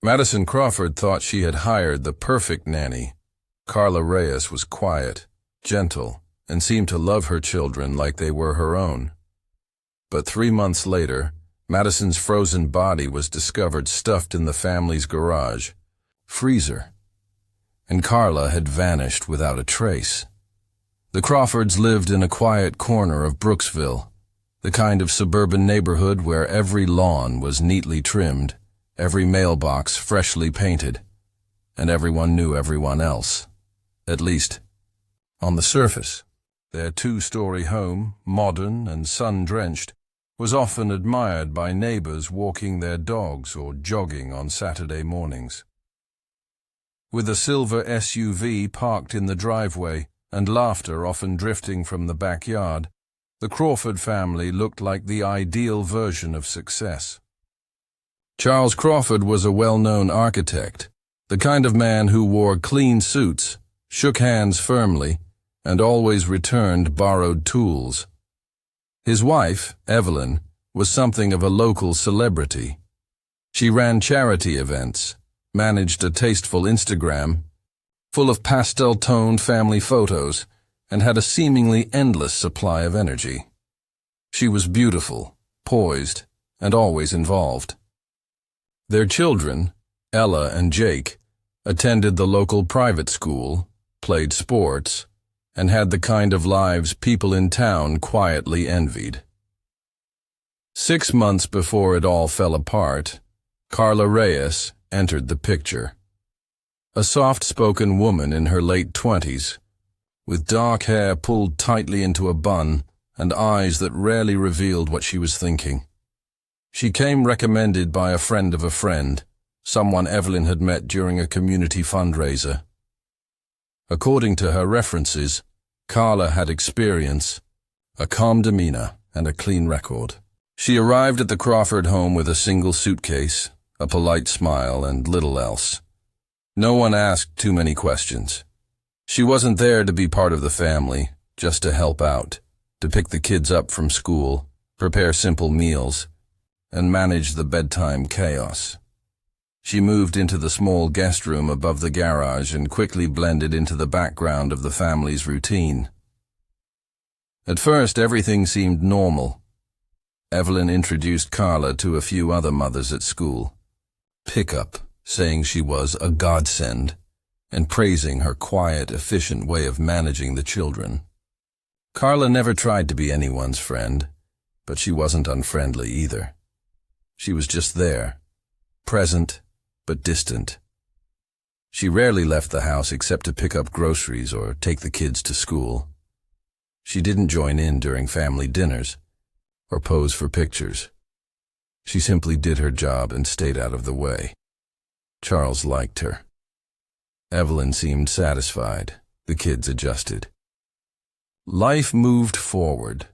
Madison Crawford thought she had hired the perfect nanny. Carla Reyes was quiet, gentle, and seemed to love her children like they were her own. But 3 months later, Madison's frozen body was discovered stuffed in the family's garage freezer, and Carla had vanished without a trace. The Crawfords lived in a quiet corner of Brooksville, the kind of suburban neighborhood where every lawn was neatly trimmed, every mailbox freshly painted, and everyone knew everyone else. At least, on the surface. Their 2-story home, modern and sun-drenched, was often admired by neighbors walking their dogs or jogging on Saturday mornings. With a silver SUV parked in the driveway and laughter often drifting from the backyard, the Crawford family looked like the ideal version of success. Charles Crawford was a well-known architect, the kind of man who wore clean suits, shook hands firmly, and always returned borrowed tools. His wife, Evelyn, was something of a local celebrity. She ran charity events, managed a tasteful Instagram, full of pastel-toned family photos, and had a seemingly endless supply of energy. She was beautiful, poised, and always involved. Their children, Ella and Jake, attended the local private school, played sports, and had the kind of lives people in town quietly envied. 6 months before it all fell apart, Carla Reyes entered the picture. A soft-spoken woman in her late 20s, with dark hair pulled tightly into a bun and eyes that rarely revealed what she was thinking. She came recommended by a friend of a friend, someone Evelyn had met during a community fundraiser. According to her references, Carla had experience, a calm demeanor, and a clean record. She arrived at the Crawford home with a single suitcase, a polite smile, and little else. No one asked too many questions. She wasn't there to be part of the family, just to help out, to pick the kids up from school, prepare simple meals, and manage the bedtime chaos. She moved into the small guest room above the garage and quickly blended into the background of the family's routine. At first, everything seemed normal. Evelyn introduced Carla to a few other mothers at school. Pickup, saying she was a godsend, and praising her quiet, efficient way of managing the children. Carla never tried to be anyone's friend, but she wasn't unfriendly either. She was just there, present, but distant. She rarely left the house except to pick up groceries or take the kids to school. She didn't join in during family dinners or pose for pictures. She simply did her job and stayed out of the way. Charles liked her. Evelyn seemed satisfied. The kids adjusted. Life moved forward.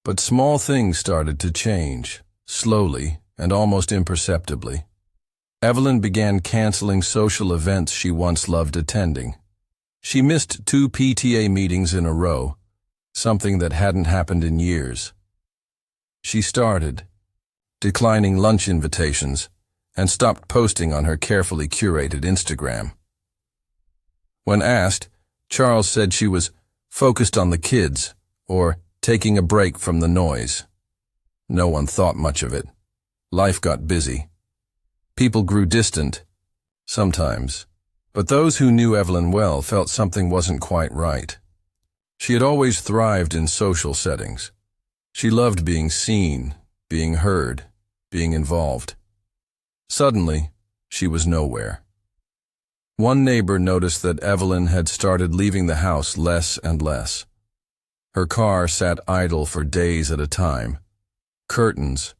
But small things started to change, slowly and almost imperceptibly. Evelyn began canceling social events she once loved attending. She missed 2 PTA meetings in a row, something that hadn't happened in years. She started declining lunch invitations and stopped posting on her carefully curated Instagram. When asked, Charles said she was focused on the kids or taking a break from the noise. No one thought much of it. Life got busy. People grew distant, sometimes, but those who knew Evelyn well felt something wasn't quite right. She had always thrived in social settings. She loved being seen, being heard, being involved. Suddenly, she was nowhere. One neighbor noticed that Evelyn had started leaving the house less and less. Her car sat idle for days at a time. Curtains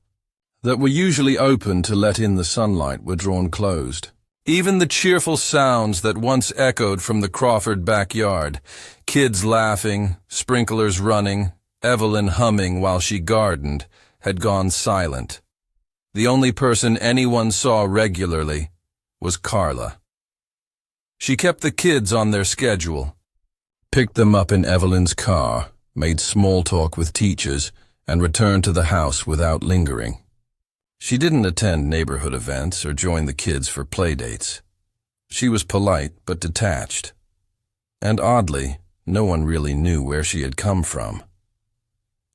that were usually open to let in the sunlight were drawn closed. Even the cheerful sounds that once echoed from the Crawford backyard, kids laughing, sprinklers running, Evelyn humming while she gardened, had gone silent. The only person anyone saw regularly was Carla. She kept the kids on their schedule, picked them up in Evelyn's car, made small talk with teachers, and returned to the house without lingering. She didn't attend neighborhood events or join the kids for playdates. She was polite but detached. And oddly, no one really knew where she had come from.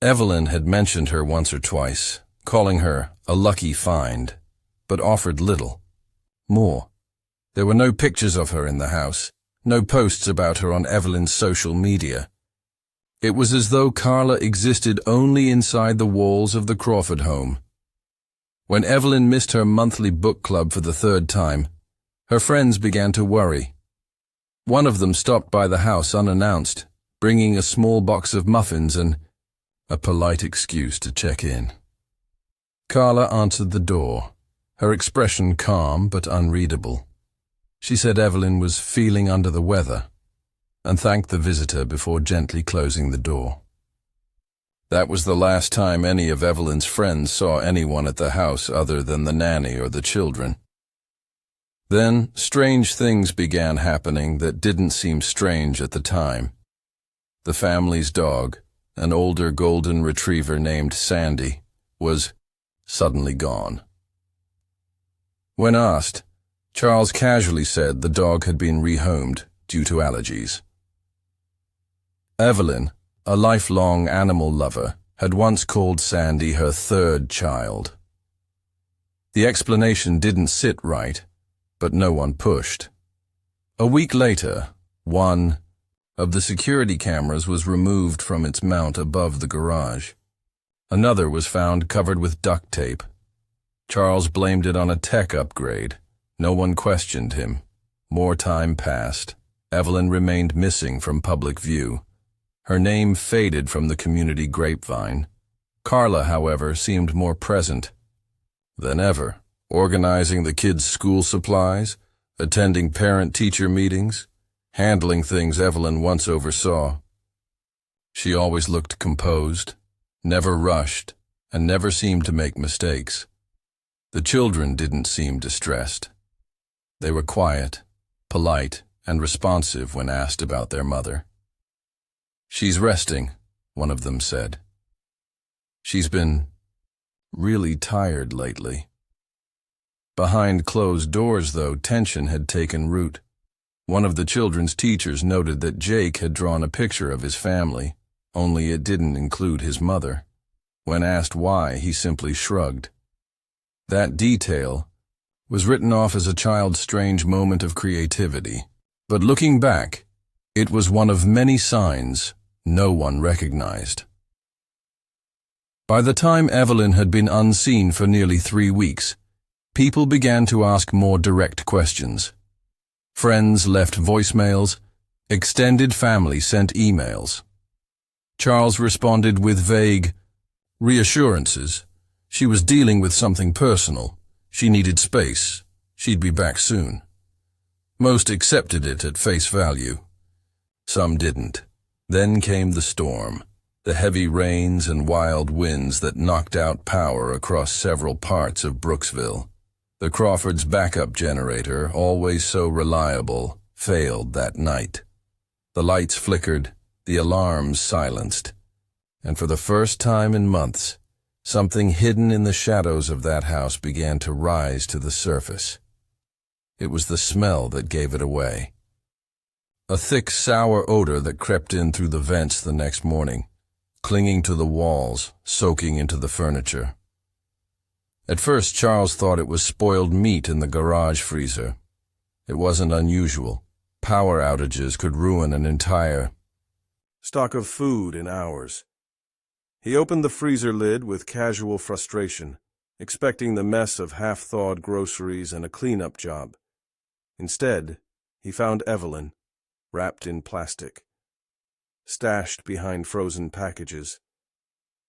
Evelyn had mentioned her once or twice, calling her a lucky find, but offered little. More. There were no pictures of her in the house, no posts about her on Evelyn's social media. It was as though Carla existed only inside the walls of the Crawford home. When Evelyn missed her monthly book club for the third time, her friends began to worry. One of them stopped by the house unannounced, bringing a small box of muffins and a polite excuse to check in. Carla answered the door, her expression calm but unreadable. She said Evelyn was feeling under the weather and thanked the visitor before gently closing the door. That was the last time any of Evelyn's friends saw anyone at the house other than the nanny or the children. Then, strange things began happening that didn't seem strange at the time. The family's dog, an older golden retriever named Sandy, was suddenly gone. When asked, Charles casually said the dog had been rehomed due to allergies. Evelyn, a lifelong animal lover, had once called Sandy her third child. The explanation didn't sit right, but no one pushed. A week later, one of the security cameras was removed from its mount above the garage. Another was found covered with duct tape. Charles blamed it on a tech upgrade. No one questioned him. More time passed. Evelyn remained missing from public view. Her name faded from the community grapevine. Carla, however, seemed more present than ever, organizing the kids' school supplies, attending parent-teacher meetings, handling things Evelyn once oversaw. She always looked composed, never rushed, and never seemed to make mistakes. The children didn't seem distressed. They were quiet, polite, and responsive when asked about their mother. "She's resting," one of them said. "She's been really tired lately." Behind closed doors, though, tension had taken root. One of the children's teachers noted that Jake had drawn a picture of his family, only it didn't include his mother. When asked why, he simply shrugged. That detail was written off as a child's strange moment of creativity, but looking back, it was one of many signs no one recognized. By the time Evelyn had been unseen for nearly 3 weeks, people began to ask more direct questions. Friends left voicemails, extended family sent emails. Charles responded with vague reassurances. She was dealing with something personal. She needed space. She'd be back soon. Most accepted it at face value. Some didn't. Then came the storm, the heavy rains and wild winds that knocked out power across several parts of Brooksville. The Crawfords' backup generator, always so reliable, failed that night. The lights flickered, the alarms silenced, and for the first time in months, something hidden in the shadows of that house began to rise to the surface. It was the smell that gave it away. A thick, sour odor that crept in through the vents the next morning, clinging to the walls, soaking into the furniture. At first, Charles thought it was spoiled meat in the garage freezer. It wasn't unusual. Power outages could ruin an entire stock of food in hours. He opened the freezer lid with casual frustration, expecting the mess of half-thawed groceries and a cleanup job. Instead, he found Evelyn, wrapped in plastic, stashed behind frozen packages,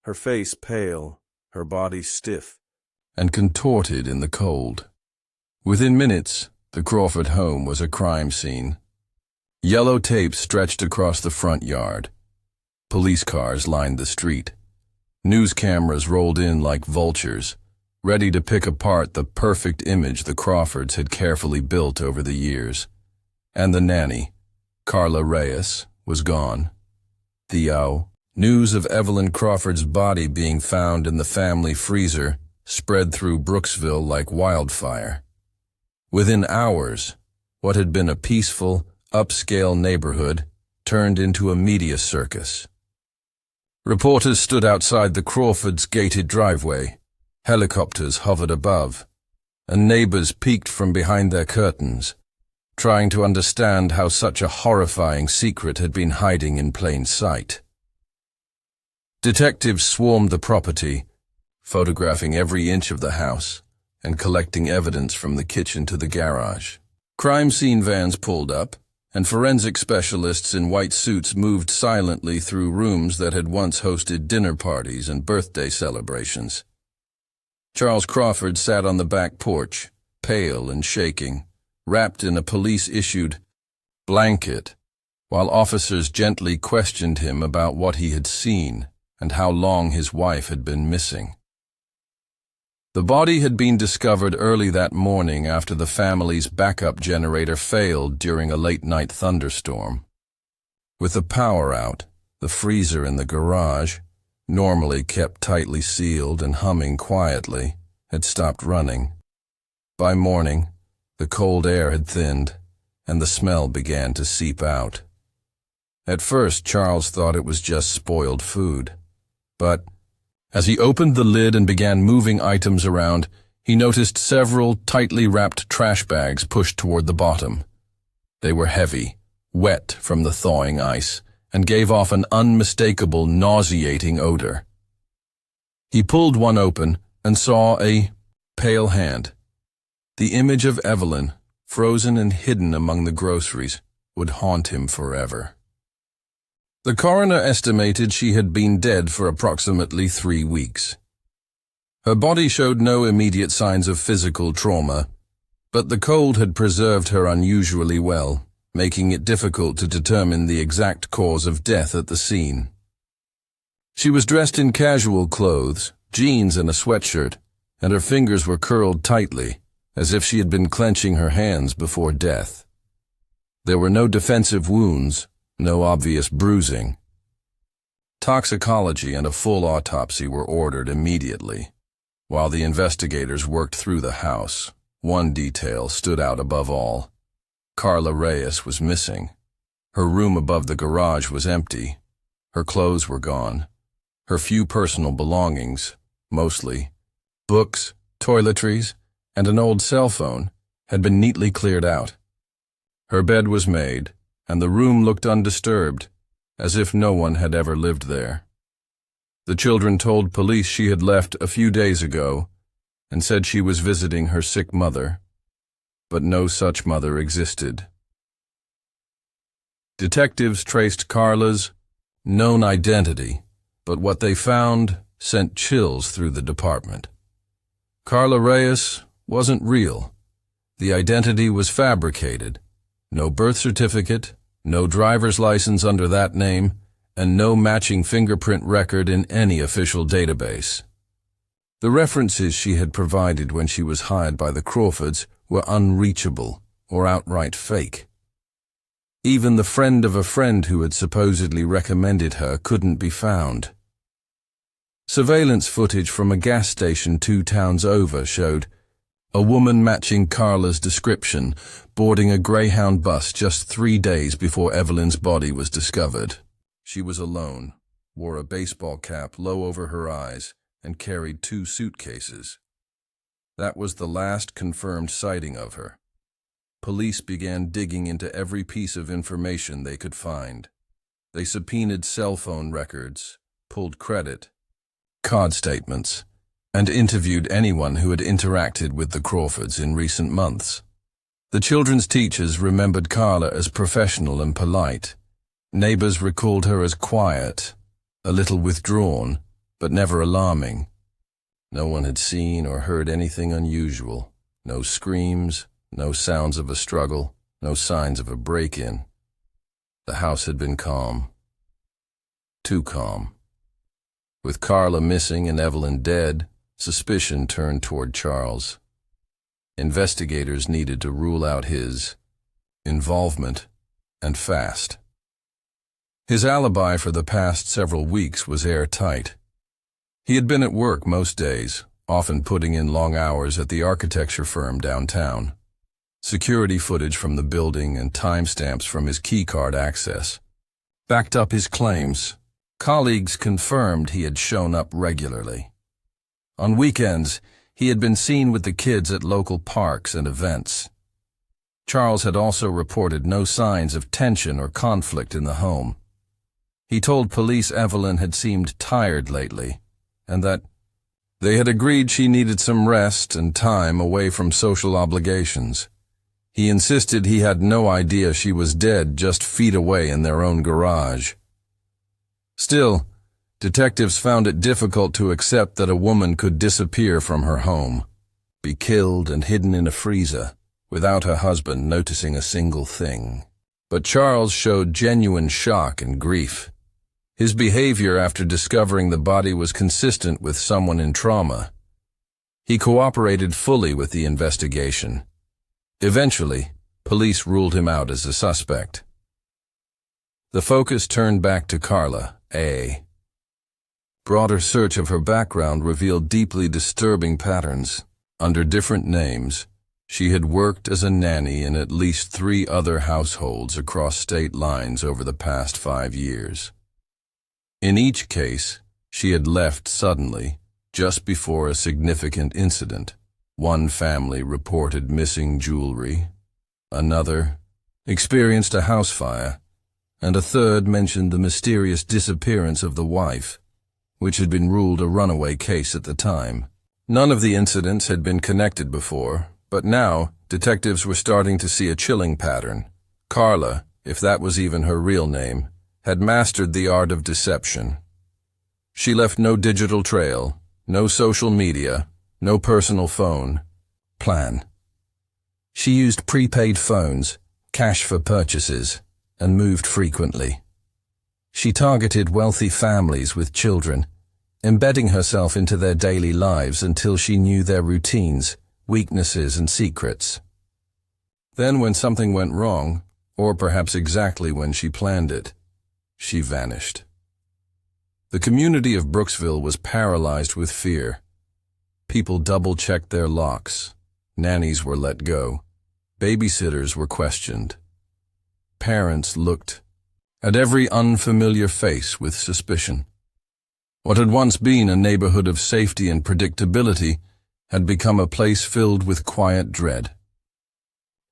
her face pale, her body stiff, and contorted in the cold. Within minutes, the Crawford home was a crime scene. Yellow tape stretched across the front yard. Police cars lined the street. News cameras rolled in like vultures, ready to pick apart the perfect image the Crawfords had carefully built over the years. And the nanny, Carla Reyes, was gone. News of Evelyn Crawford's body being found in the family freezer spread through Brooksville like wildfire. Within hours, what had been a peaceful, upscale neighborhood turned into a media circus. Reporters stood outside the Crawfords' gated driveway, helicopters hovered above, and neighbors peeked from behind their curtains, trying to understand how such a horrifying secret had been hiding in plain sight. Detectives swarmed the property, photographing every inch of the house and collecting evidence from the kitchen to the garage. Crime scene vans pulled up, and forensic specialists in white suits moved silently through rooms that had once hosted dinner parties and birthday celebrations. Charles Crawford sat on the back porch, pale and shaking, wrapped in a police-issued blanket, while officers gently questioned him about what he had seen and how long his wife had been missing. The body had been discovered early that morning after the family's backup generator failed during a late-night thunderstorm. With the power out, the freezer in the garage, normally kept tightly sealed and humming quietly, had stopped running. By morning, the cold air had thinned, and the smell began to seep out. At first, Charles thought it was just spoiled food. But as he opened the lid and began moving items around, he noticed several tightly wrapped trash bags pushed toward the bottom. They were heavy, wet from the thawing ice, and gave off an unmistakable, nauseating odor. He pulled one open and saw a pale hand. The image of Evelyn, frozen and hidden among the groceries, would haunt him forever. The coroner estimated she had been dead for approximately 3 weeks. Her body showed no immediate signs of physical trauma, but the cold had preserved her unusually well, making it difficult to determine the exact cause of death at the scene. She was dressed in casual clothes, jeans and a sweatshirt, and her fingers were curled tightly, as if she had been clenching her hands before death. There were no defensive wounds, no obvious bruising. Toxicology and a full autopsy were ordered immediately. While the investigators worked through the house, one detail stood out above all. Carla Reyes was missing. Her room above the garage was empty. Her clothes were gone. Her few personal belongings, mostly books, toiletries, and an old cell phone, had been neatly cleared out. Her bed was made, and the room looked undisturbed, as if no one had ever lived there. The children told police she had left a few days ago and said she was visiting her sick mother, but no such mother existed. Detectives traced Carla's known identity, but what they found sent chills through the department. Carla Reyes wasn't real. The identity was fabricated. No birth certificate, no driver's license under that name, and no matching fingerprint record in any official database. The references she had provided when she was hired by the Crawfords were unreachable or outright fake. Even the friend of a friend who had supposedly recommended her couldn't be found. Surveillance footage from a gas station 2 towns over showed a woman matching Carla's description, boarding a Greyhound bus just 3 days before Evelyn's body was discovered. She was alone, wore a baseball cap low over her eyes, and carried 2 suitcases. That was the last confirmed sighting of her. Police began digging into every piece of information they could find. They subpoenaed cell phone records, pulled credit, card statements, and interviewed anyone who had interacted with the Crawfords in recent months. The children's teachers remembered Carla as professional and polite. Neighbors recalled her as quiet, a little withdrawn, but never alarming. No one had seen or heard anything unusual. No screams, no sounds of a struggle, no signs of a break-in. The house had been calm. Too calm. With Carla missing and Evelyn dead, suspicion turned toward Charles. Investigators needed to rule out his involvement, and fast. His alibi for the past several weeks was airtight. He had been at work most days, often putting in long hours at the architecture firm downtown. Security footage from the building and timestamps from his keycard access backed up his claims. Colleagues confirmed he had shown up regularly. On weekends, he had been seen with the kids at local parks and events. Charles had also reported no signs of tension or conflict in the home. He told police Evelyn had seemed tired lately, and that they had agreed she needed some rest and time away from social obligations. He insisted he had no idea she was dead just feet away in their own garage. Still, detectives found it difficult to accept that a woman could disappear from her home, be killed and hidden in a freezer, without her husband noticing a single thing. But Charles showed genuine shock and grief. His behavior after discovering the body was consistent with someone in trauma. He cooperated fully with the investigation. Eventually, police ruled him out as a suspect. The focus turned back to Carla, A. Broader search of her background revealed deeply disturbing patterns. Under different names, she had worked as a nanny in at least 3 other households across state lines over the past 5 years. In each case, she had left suddenly, just before a significant incident. One family reported missing jewelry, another experienced a house fire, and a third mentioned the mysterious disappearance of the wife, which had been ruled a runaway case at the time. None of the incidents had been connected before, but now detectives were starting to see a chilling pattern. Carla, if that was even her real name, had mastered the art of deception. She left no digital trail, no social media, no personal phone. Plan. She used prepaid phones, cash for purchases, and moved frequently. She targeted wealthy families with children, embedding herself into their daily lives until she knew their routines, weaknesses, and secrets. Then when something went wrong, or perhaps exactly when she planned it, she vanished. The community of Brooksville was paralyzed with fear. People double-checked their locks. Nannies were let go. Babysitters were questioned. Parents looked at every unfamiliar face with suspicion. What had once been a neighborhood of safety and predictability had become a place filled with quiet dread.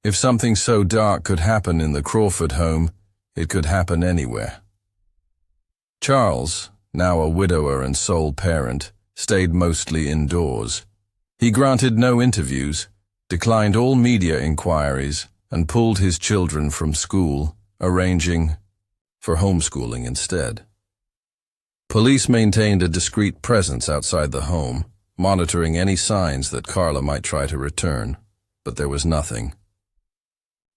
If something so dark could happen in the Crawford home, it could happen anywhere. Charles, now a widower and sole parent, stayed mostly indoors. He granted no interviews, declined all media inquiries, and pulled his children from school, arranging for homeschooling instead. Police maintained a discreet presence outside the home, monitoring any signs that Carla might try to return, but there was nothing.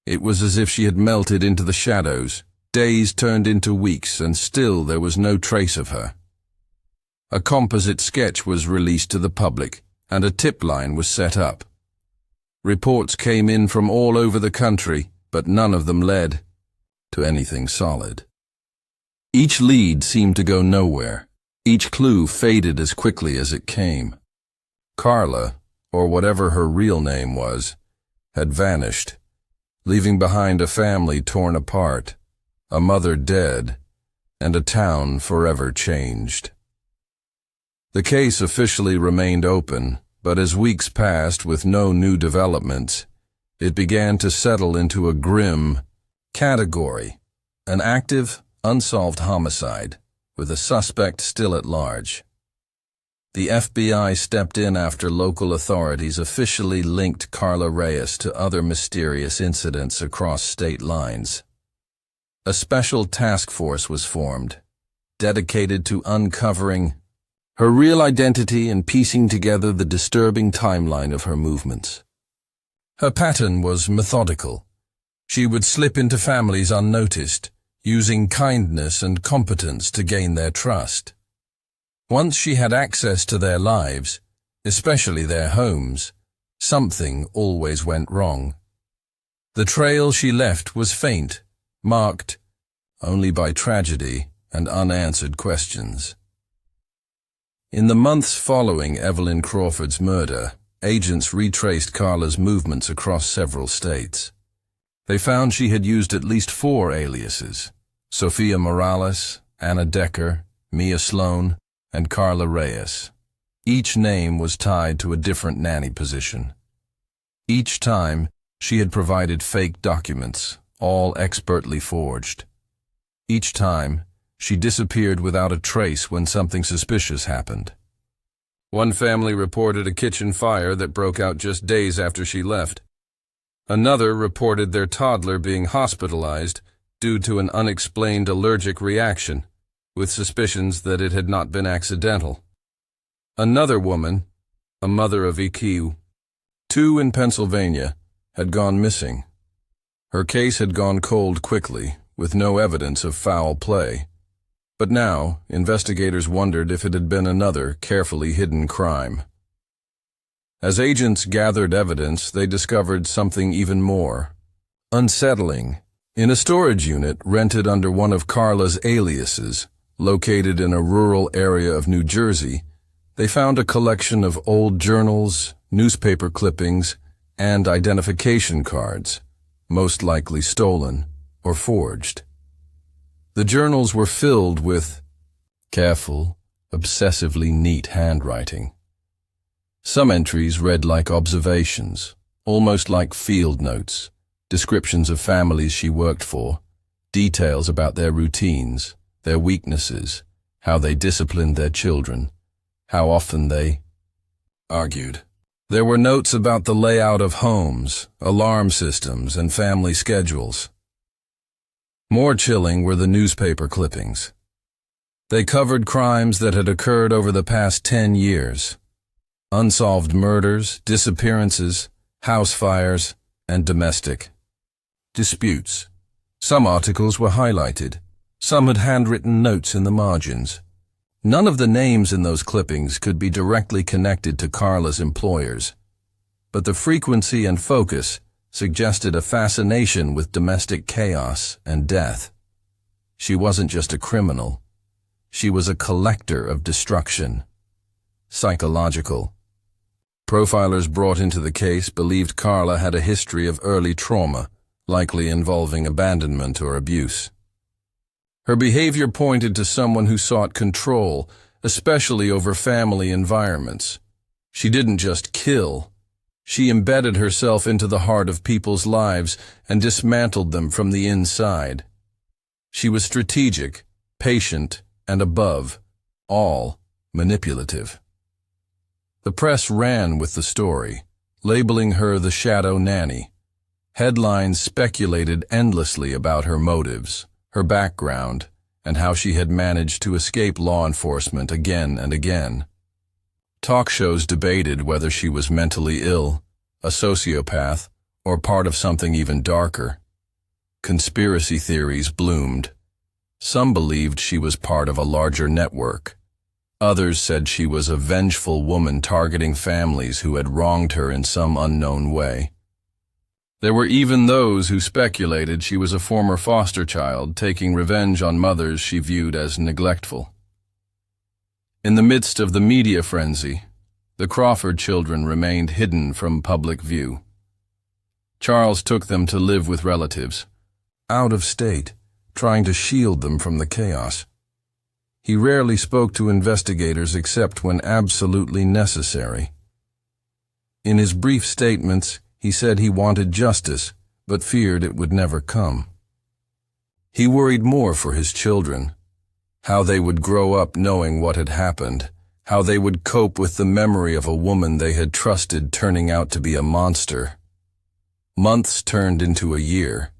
It was as if she had melted into the shadows. Days turned into weeks, and still there was no trace of her. A composite sketch was released to the public, and a tip line was set up. Reports came in from all over the country, but none of them led to anything solid. Each lead seemed to go nowhere. Each clue faded as quickly as it came. Carla, or whatever her real name was, had vanished, leaving behind a family torn apart, a mother dead, and a town forever changed. The case officially remained open, but as weeks passed with no new developments, it began to settle into a grim category, an active, unsolved homicide, with a suspect still at large. The FBI stepped in after local authorities officially linked Carla Reyes to other mysterious incidents across state lines. A special task force was formed, dedicated to uncovering her real identity and piecing together the disturbing timeline of her movements. Her pattern was methodical. She would slip into families unnoticed, using kindness and competence to gain their trust. Once she had access to their lives, especially their homes, something always went wrong. The trail she left was faint, marked only by tragedy and unanswered questions. In the months following Evelyn Crawford's murder, agents retraced Carla's movements across several states. They found she had used at least 4 aliases: Sofia Morales, Anna Decker, Mia Sloan, and Carla Reyes. Each name was tied to a different nanny position. Each time, she had provided fake documents, all expertly forged. Each time, she disappeared without a trace when something suspicious happened. One family reported a kitchen fire that broke out just days after she left. Another reported their toddler being hospitalized due to an unexplained allergic reaction, with suspicions that it had not been accidental. Another woman, a mother of EQ, 2 in Pennsylvania, had gone missing. Her case had gone cold quickly, with no evidence of foul play. But now, investigators wondered if it had been another carefully hidden crime. As agents gathered evidence, they discovered something even more unsettling. In a storage unit rented under one of Carla's aliases, located in a rural area of New Jersey, they found a collection of old journals, newspaper clippings, and identification cards, most likely stolen or forged. The journals were filled with careful, obsessively neat handwriting. Some entries read like observations, almost like field notes, descriptions of families she worked for, details about their routines, their weaknesses, how they disciplined their children, how often they argued. There were notes about the layout of homes, alarm systems, and family schedules. More chilling were the newspaper clippings. They covered crimes that had occurred over the past 10 years. Unsolved murders, disappearances, house fires, and domestic disputes. Some articles were highlighted. Some had handwritten notes in the margins. None of the names in those clippings could be directly connected to Carla's employers, but the frequency and focus suggested a fascination with domestic chaos and death. She wasn't just a criminal. She was a collector of destruction. Psychological. Profilers brought into the case believed Carla had a history of early trauma, likely involving abandonment or abuse. Her behavior pointed to someone who sought control, especially over family environments. She didn't just kill. She embedded herself into the heart of people's lives and dismantled them from the inside. She was strategic, patient, and above all, manipulative. The press ran with the story, labeling her the Shadow Nanny. Headlines speculated endlessly about her motives, her background, and how she had managed to escape law enforcement again and again. Talk shows debated whether she was mentally ill, a sociopath, or part of something even darker. Conspiracy theories bloomed. Some believed she was part of a larger network. Others said she was a vengeful woman targeting families who had wronged her in some unknown way. There were even those who speculated she was a former foster child taking revenge on mothers she viewed as neglectful. In the midst of the media frenzy, the Crawford children remained hidden from public view. Charles took them to live with relatives, out of state, trying to shield them from the chaos. He rarely spoke to investigators except when absolutely necessary. In his brief statements, he said he wanted justice, but feared it would never come. He worried more for his children, how they would grow up knowing what had happened, how they would cope with the memory of a woman they had trusted turning out to be a monster. Months turned into a year.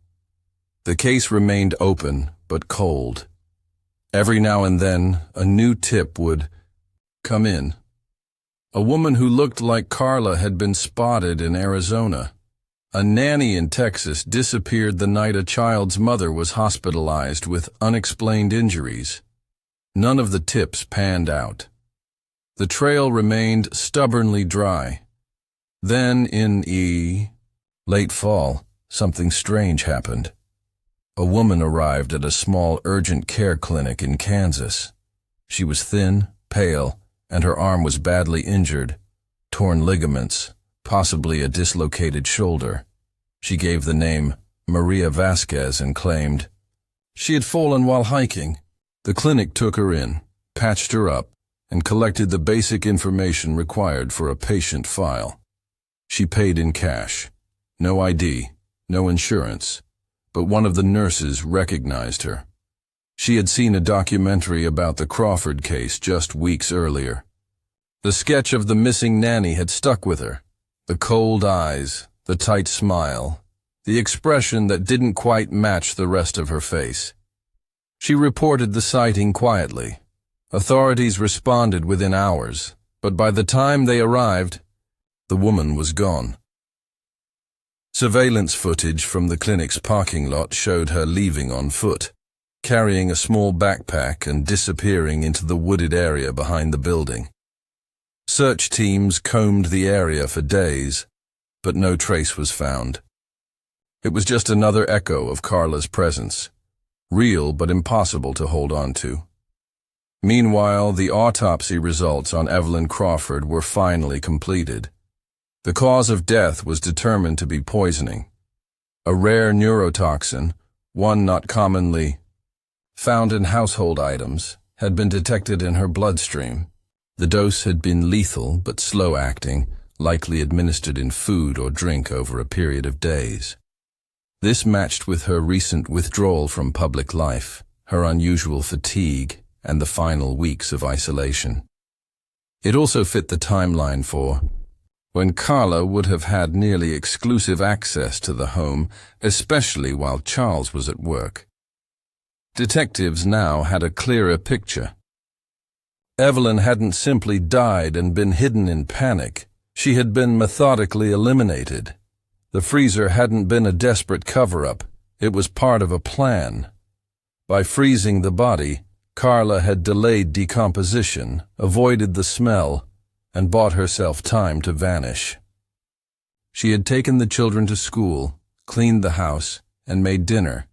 The case remained open, but cold. Every now and then, a new tip would come in. A woman who looked like Carla had been spotted in Arizona. A nanny in Texas disappeared the night a child's mother was hospitalized with unexplained injuries. None of the tips panned out. The trail remained stubbornly dry. Then in late fall, something strange happened. A woman arrived at a small urgent care clinic in Kansas. She was thin, pale, and her arm was badly injured, torn ligaments, possibly a dislocated shoulder. She gave the name Maria Vasquez and claimed she had fallen while hiking. The clinic took her in, patched her up, and collected the basic information required for a patient file. She paid in cash. No ID, no insurance, but one of the nurses recognized her. She had seen a documentary about the Crawford case just weeks earlier. The sketch of the missing nanny had stuck with her. The cold eyes, the tight smile, the expression that didn't quite match the rest of her face. She reported the sighting quietly. Authorities responded within hours, but by the time they arrived, the woman was gone. Surveillance footage from the clinic's parking lot showed her leaving on foot, carrying a small backpack and disappearing into the wooded area behind the building. Search teams combed the area for days, but no trace was found. It was just another echo of Carla's presence, real but impossible to hold on to. Meanwhile, the autopsy results on Evelyn Crawford were finally completed. The cause of death was determined to be poisoning. A rare neurotoxin, one not commonly found in household items, had been detected in her bloodstream. The dose had been lethal but slow-acting, likely administered in food or drink over a period of days. This matched with her recent withdrawal from public life, her unusual fatigue, and the final weeks of isolation. It also fit the timeline for when Carla would have had nearly exclusive access to the home, especially while Charles was at work. Detectives now had a clearer picture. Evelyn hadn't simply died and been hidden in panic. She had been methodically eliminated. The freezer hadn't been a desperate cover-up. It was part of a plan. By freezing the body, Carla had delayed decomposition, avoided the smell, and bought herself time to vanish. She had taken the children to school, cleaned the house, and made dinner,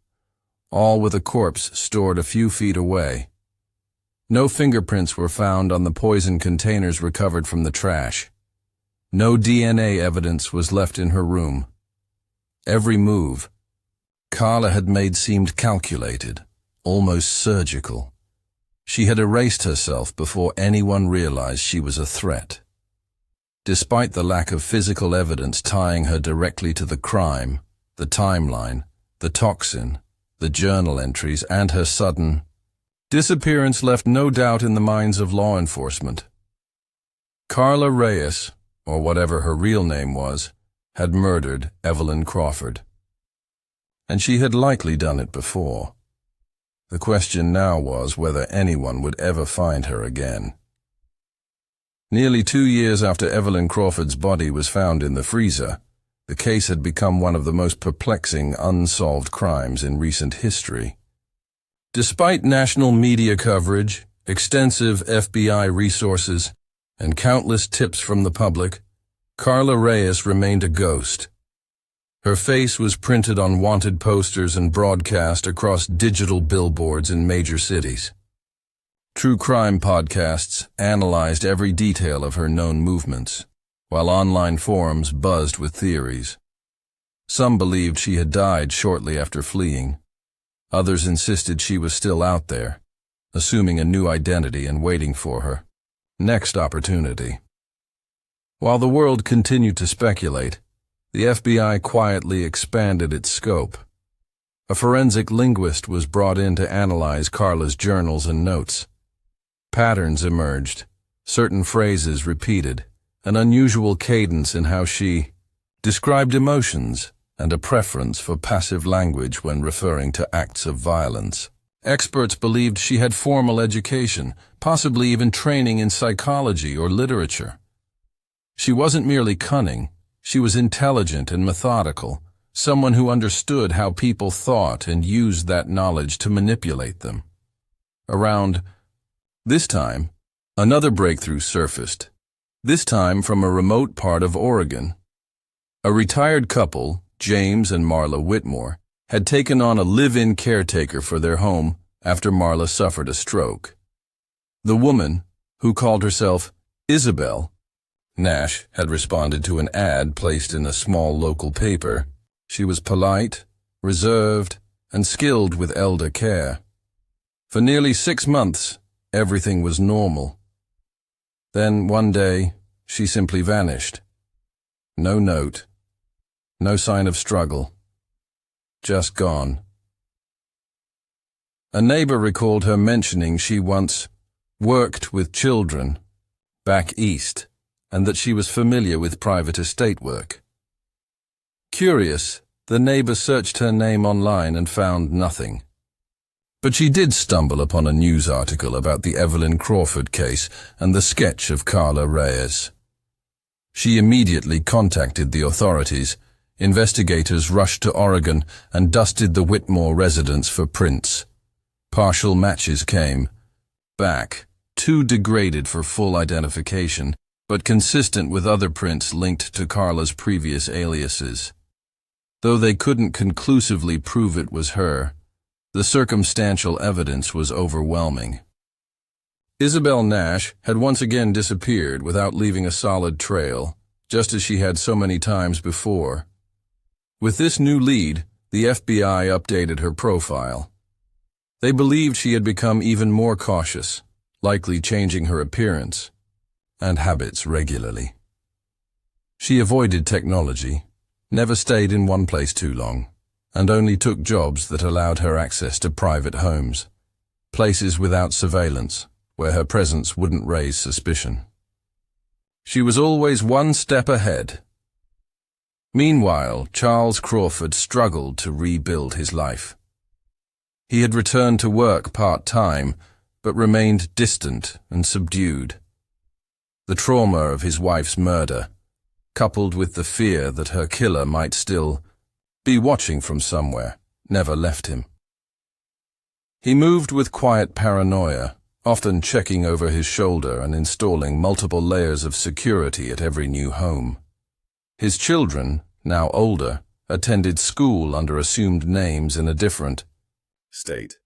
all with a corpse stored a few feet away. No fingerprints were found on the poison containers recovered from the trash. No DNA evidence was left in her room. Every move Carla had made seemed calculated, almost surgical. She had erased herself before anyone realized she was a threat. Despite the lack of physical evidence tying her directly to the crime, the timeline, the toxin, the journal entries, and her sudden disappearance left no doubt in the minds of law enforcement. Carla Reyes, or whatever her real name was, had murdered Evelyn Crawford. And she had likely done it before. The question now was whether anyone would ever find her again. Nearly 2 years after Evelyn Crawford's body was found in the freezer, the case had become one of the most perplexing unsolved crimes in recent history. Despite national media coverage, extensive FBI resources, and countless tips from the public, Carla Reyes remained a ghost. Her face was printed on wanted posters and broadcast across digital billboards in major cities. True crime podcasts analyzed every detail of her known movements, while online forums buzzed with theories. Some believed she had died shortly after fleeing. Others insisted she was still out there, assuming a new identity and waiting for her next opportunity. While the world continued to speculate, the FBI quietly expanded its scope. A forensic linguist was brought in to analyze Carla's journals and notes. Patterns emerged, certain phrases repeated, an unusual cadence in how she described emotions, and a preference for passive language when referring to acts of violence. Experts believed she had formal education, possibly even training in psychology or literature. She wasn't merely cunning. She was intelligent and methodical, someone who understood how people thought and used that knowledge to manipulate them. Around this time, another breakthrough surfaced, this time from a remote part of Oregon. A retired couple, James and Marla Whitmore, had taken on a live-in caretaker for their home after Marla suffered a stroke. The woman, who called herself Isabel. Nash had responded to an ad placed in a small local paper. She was polite, reserved, and skilled with elder care. For nearly 6 months, everything was normal. Then, one day, she simply vanished. No note, no sign of struggle, just gone. A neighbor recalled her mentioning she once worked with children back east, and that she was familiar with private estate work. Curious, the neighbor searched her name online and found nothing. But she did stumble upon a news article about the Evelyn Crawford case and the sketch of Carla Reyes. She immediately contacted the authorities. Investigators rushed to Oregon and dusted the Whitmore residence for prints. Partial matches came back, too degraded for full identification, but consistent with other prints linked to Carla's previous aliases. Though they couldn't conclusively prove it was her, the circumstantial evidence was overwhelming. Isabel Nash had once again disappeared without leaving a solid trail, just as she had so many times before. With this new lead, the FBI updated her profile. They believed she had become even more cautious, likely changing her appearance and habits regularly. She avoided technology, never stayed in one place too long, and only took jobs that allowed her access to private homes, places without surveillance, where her presence wouldn't raise suspicion. She was always one step ahead. Meanwhile, Charles Crawford struggled to rebuild his life. He had returned to work part-time, but remained distant and subdued. The trauma of his wife's murder, coupled with the fear that her killer might still be watching from somewhere, never left him. He moved with quiet paranoia, often checking over his shoulder and installing multiple layers of security at every new home. His children, now older, attended school under assumed names in a different state.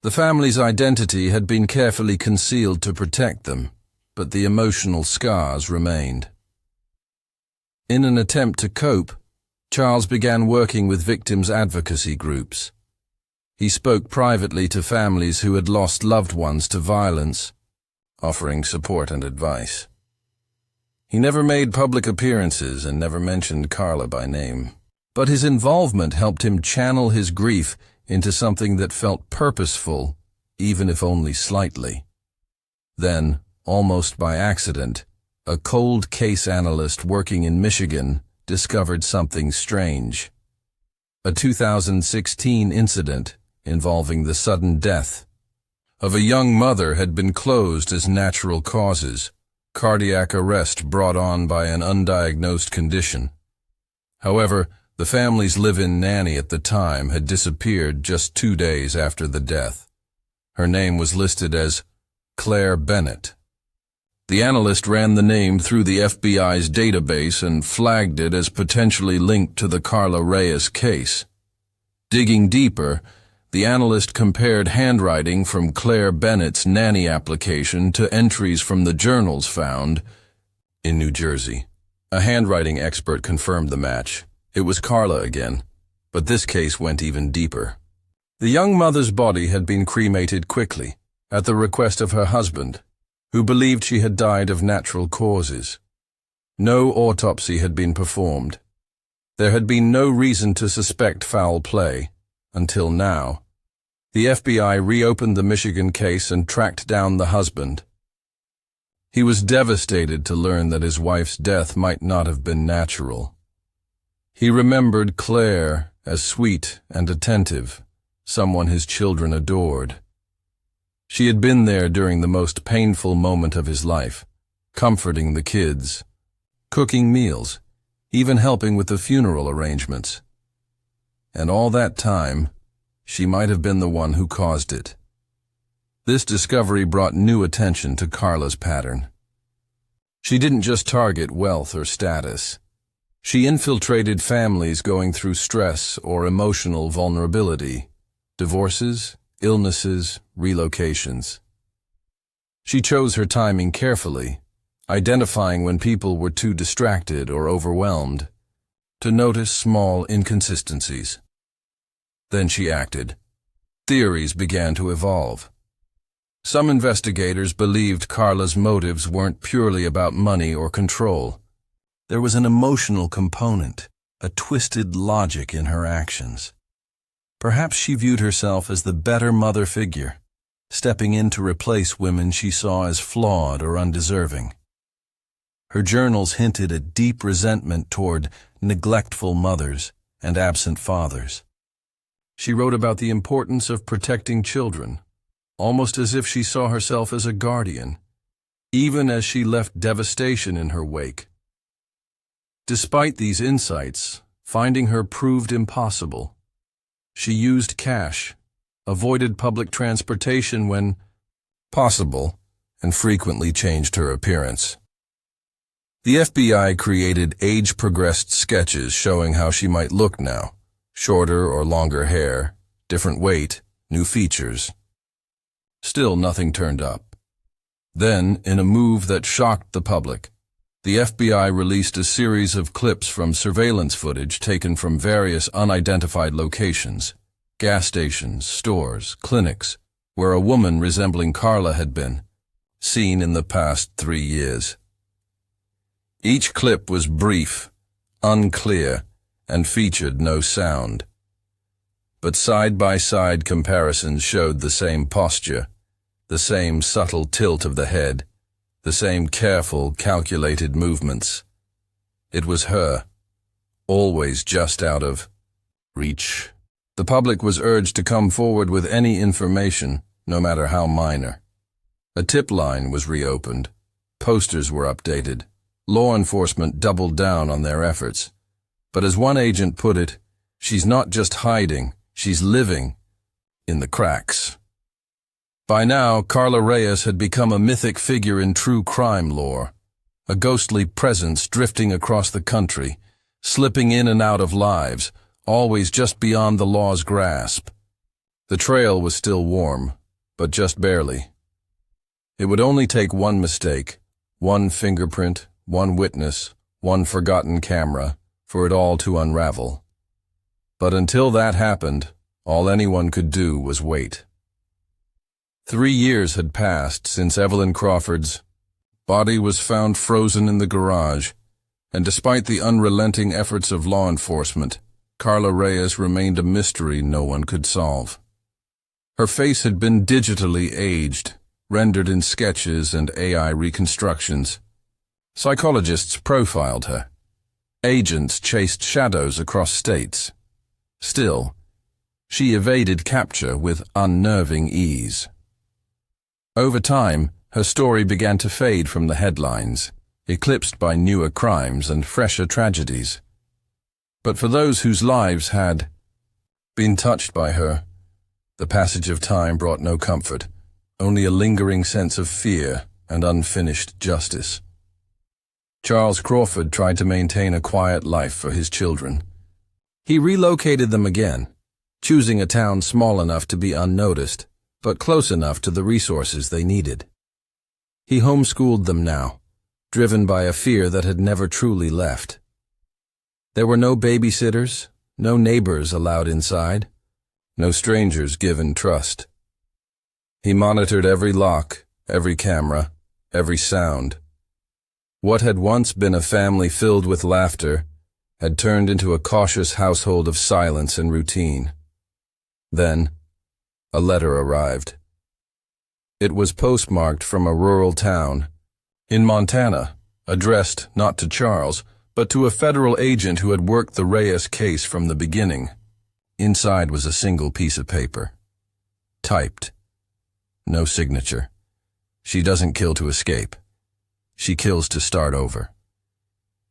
The family's identity had been carefully concealed to protect them, but the emotional scars remained. In an attempt to cope, Charles began working with victims' advocacy groups. He spoke privately to families who had lost loved ones to violence, offering support and advice. He never made public appearances and never mentioned Carla by name, but his involvement helped him channel his grief into something that felt purposeful, even if only slightly. Then, almost by accident, a cold case analyst working in Michigan discovered something strange. A 2016 incident involving the sudden death of a young mother had been closed as natural causes, cardiac arrest brought on by an undiagnosed condition. However, the family's live-in nanny at the time had disappeared just 2 days after the death. Her name was listed as Claire Bennett. The analyst ran the name through the FBI's database and flagged it as potentially linked to the Carla Reyes case. Digging deeper, the analyst compared handwriting from Claire Bennett's nanny application to entries from the journals found in New Jersey. A handwriting expert confirmed the match. It was Carla again, but this case went even deeper. The young mother's body had been cremated quickly, at the request of her husband, who believed she had died of natural causes. No autopsy had been performed. There had been no reason to suspect foul play, until now. The FBI reopened the Michigan case and tracked down the husband. He was devastated to learn that his wife's death might not have been natural. He remembered Claire as sweet and attentive, someone his children adored. She had been there during the most painful moment of his life, comforting the kids, cooking meals, even helping with the funeral arrangements. And all that time, she might have been the one who caused it. This discovery brought new attention to Carla's pattern. She didn't just target wealth or status. She infiltrated families going through stress or emotional vulnerability, divorces, illnesses, relocations. She chose her timing carefully, identifying when people were too distracted or overwhelmed, to notice small inconsistencies. Then she acted. Theories began to evolve. Some investigators believed Carla's motives weren't purely about money or control. There was an emotional component, a twisted logic in her actions. Perhaps she viewed herself as the better mother figure, stepping in to replace women she saw as flawed or undeserving. Her journals hinted at deep resentment toward neglectful mothers and absent fathers. She wrote about the importance of protecting children, almost as if she saw herself as a guardian, even as she left devastation in her wake. Despite these insights, finding her proved impossible. She used cash, avoided public transportation when possible, and frequently changed her appearance. The FBI created age-progressed sketches showing how she might look now: shorter or longer hair, different weight, new features. Still nothing turned up. Then, in a move that shocked the public, the FBI released a series of clips from surveillance footage taken from various unidentified locations, gas stations, stores, clinics, where a woman resembling Carla had been, seen in the past 3 years. Each clip was brief, unclear, and featured no sound. But side-by-side comparisons showed the same posture, the same subtle tilt of the head, the same careful, calculated movements. It was her, always just out of reach. The public was urged to come forward with any information, no matter how minor. A tip line was reopened. Posters were updated. Law enforcement doubled down on their efforts. But as one agent put it, she's not just hiding, she's living in the cracks. By now, Carla Reyes had become a mythic figure in true crime lore, a ghostly presence drifting across the country, slipping in and out of lives, always just beyond the law's grasp. The trail was still warm, but just barely. It would only take one mistake, one fingerprint, one witness, one forgotten camera, for it all to unravel. But until that happened, all anyone could do was wait. 3 years had passed since Evelyn Crawford's body was found frozen in the garage, and despite the unrelenting efforts of law enforcement, Carla Reyes remained a mystery no one could solve. Her face had been digitally aged, rendered in sketches and AI reconstructions. Psychologists profiled her. Agents chased shadows across states. Still, she evaded capture with unnerving ease. Over time, her story began to fade from the headlines, eclipsed by newer crimes and fresher tragedies. But for those whose lives had been touched by her, the passage of time brought no comfort, only a lingering sense of fear and unfinished justice. Charles Crawford tried to maintain a quiet life for his children. He relocated them again, choosing a town small enough to be unnoticed, but close enough to the resources they needed. He homeschooled them now, driven by a fear that had never truly left. There were no babysitters, no neighbors allowed inside, no strangers given trust. He monitored every lock, every camera, every sound. What had once been a family filled with laughter had turned into a cautious household of silence and routine. Then, a letter arrived. It was postmarked from a rural town in Montana, addressed not to Charles, but to a federal agent who had worked the Reyes case from the beginning. Inside was a single piece of paper. Typed. No signature. She doesn't kill to escape. She kills to start over.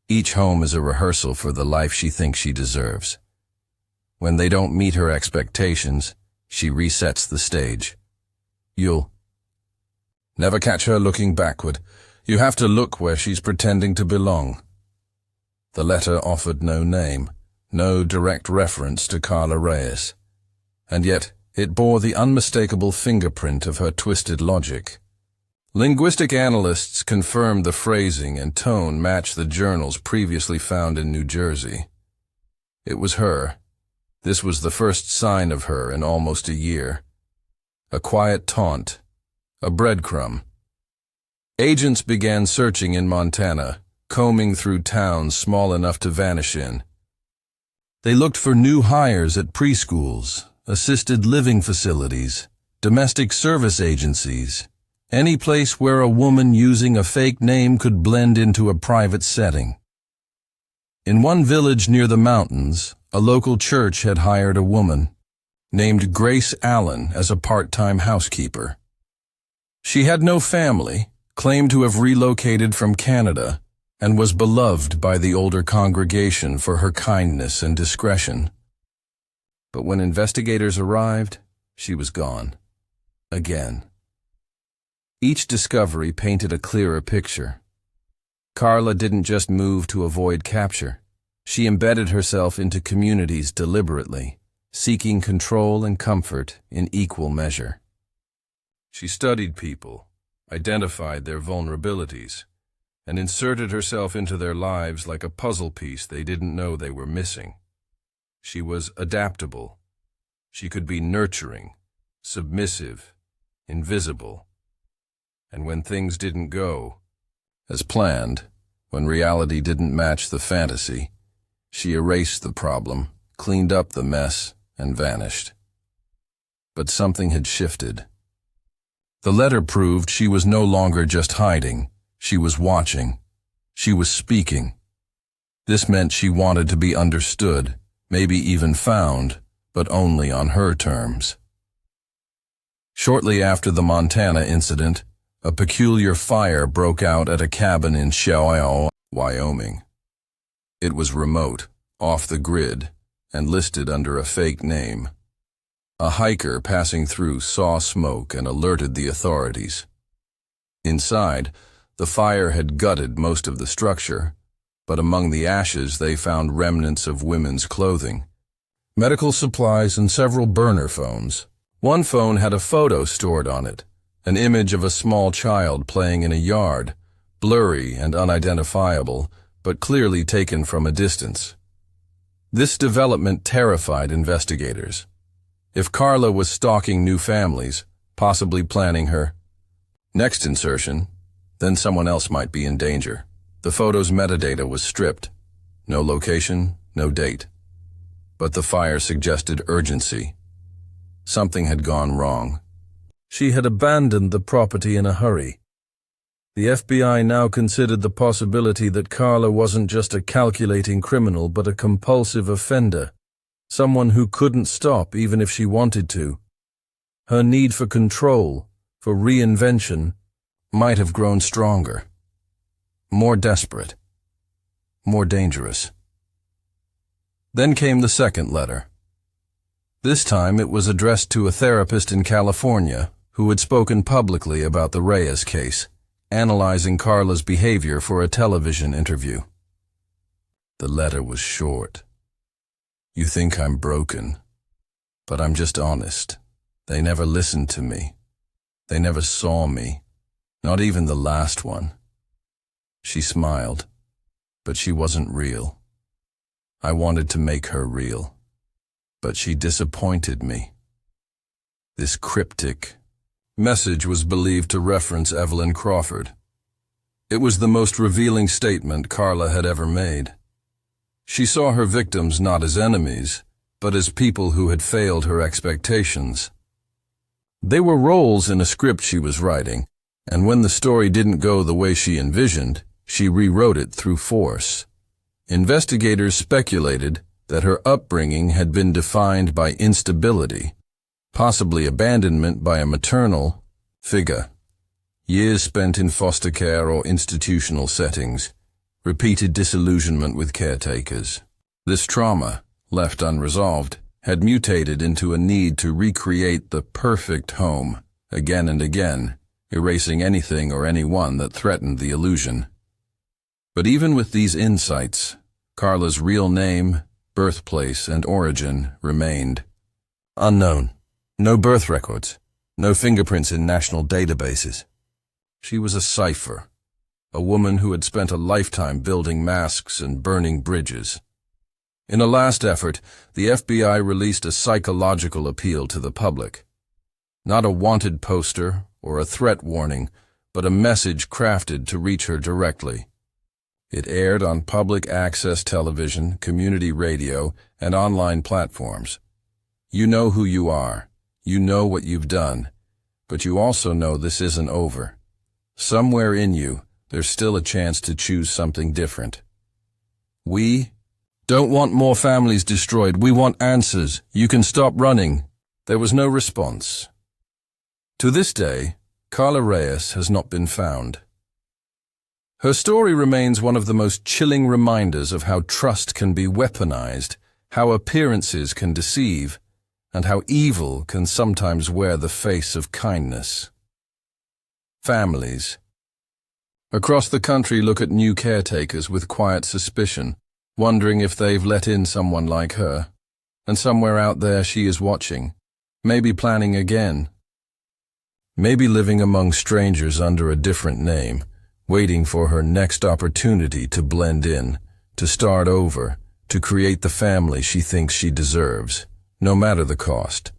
Each home is a rehearsal for the life she thinks she deserves. When they don't meet her expectations, she resets the stage. You'll never catch her looking backward. You have to look where she's pretending to belong. The letter offered no name, no direct reference to Carla Reyes, and yet it bore the unmistakable fingerprint of her twisted logic. Linguistic analysts confirmed the phrasing and tone matched the journals previously found in New Jersey. It was her. This was the first sign of her in almost a year. A quiet taunt. A breadcrumb. Agents began searching in Montana, combing through towns small enough to vanish in. They looked for new hires at preschools, assisted living facilities, domestic service agencies, any place where a woman using a fake name could blend into a private setting. In one village near the mountains, a local church had hired a woman named Grace Allen as a part-time housekeeper. She had no family, claimed to have relocated from Canada, and was beloved by the older congregation for her kindness and discretion. But when investigators arrived, she was gone. Again. Each discovery painted a clearer picture. Carla didn't just move to avoid capture. She embedded herself into communities deliberately, seeking control and comfort in equal measure. She studied people, identified their vulnerabilities, and inserted herself into their lives like a puzzle piece they didn't know they were missing. She was adaptable. She could be nurturing, submissive, invisible. And when things didn't go as planned, when reality didn't match the fantasy, she erased the problem, cleaned up the mess, and vanished. But something had shifted. The letter proved she was no longer just hiding. She was watching. She was speaking. This meant she wanted to be understood, maybe even found, but only on her terms. Shortly after the Montana incident, a peculiar fire broke out at a cabin in Swan, Wyoming. It was remote, off the grid, and listed under a fake name. A hiker passing through saw smoke and alerted the authorities. Inside, the fire had gutted most of the structure, but among the ashes they found remnants of women's clothing, medical supplies, and several burner phones. One phone had a photo stored on it, an image of a small child playing in a yard, blurry and unidentifiable, but clearly taken from a distance. This development terrified investigators. If Carla was stalking new families, possibly planning her next insertion, then someone else might be in danger. The photo's metadata was stripped. No location, no date. But the fire suggested urgency. Something had gone wrong. She had abandoned the property in a hurry. The FBI now considered the possibility that Carla wasn't just a calculating criminal but a compulsive offender, someone who couldn't stop even if she wanted to. Her need for control, for reinvention, might have grown stronger, more desperate, more dangerous. Then came the second letter. This time it was addressed to a therapist in California who had spoken publicly about the Reyes case, analyzing Carla's behavior for a television interview. The letter was short. "You think I'm broken, but I'm just honest. They never listened to me. They never saw me, not even the last one." She smiled, but she wasn't real. I wanted to make her real, but she disappointed me. This cryptic message was believed to reference Evelyn Crawford. It was the most revealing statement Carla had ever made. She saw her victims not as enemies, but as people who had failed her expectations. They were roles in a script she was writing, and when the story didn't go the way she envisioned, she rewrote it through force. Investigators speculated that her upbringing had been defined by instability, possibly abandonment by a maternal figure, years spent in foster care or institutional settings, repeated disillusionment with caretakers. This trauma, left unresolved, had mutated into a need to recreate the perfect home again and again, erasing anything or anyone that threatened the illusion. But even with these insights, Carla's real name, birthplace, and origin remained unknown. No birth records, no fingerprints in national databases. She was a cipher, a woman who had spent a lifetime building masks and burning bridges. In a last effort, the FBI released a psychological appeal to the public. Not a wanted poster or a threat warning, but a message crafted to reach her directly. It aired on public access television, community radio, and online platforms. You know who you are. You know what you've done. But you also know this isn't over. Somewhere in you, there's still a chance to choose something different. We don't want more families destroyed. We want answers. You can stop running. There was no response. To this day, Carla Reyes has not been found. Her story remains one of the most chilling reminders of how trust can be weaponized, how appearances can deceive, and how evil can sometimes wear the face of kindness. Families. Across the country look at new caretakers with quiet suspicion, wondering if they've let in someone like her. And somewhere out there she is watching, maybe planning again. Maybe living among strangers under a different name, waiting for her next opportunity to blend in, to start over, to create the family she thinks she deserves, no matter the cost.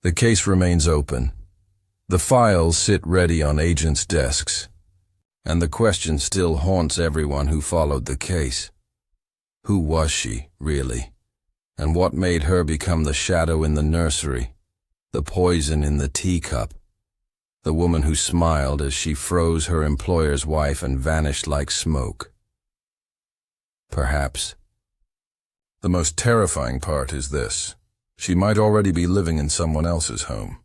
The case remains open. The files sit ready on agents' desks. And the question still haunts everyone who followed the case. Who was she, really? And what made her become the shadow in the nursery, the poison in the teacup? The woman who smiled as she froze her employer's wife and vanished like smoke. Perhaps. The most terrifying part is this. She might already be living in someone else's home.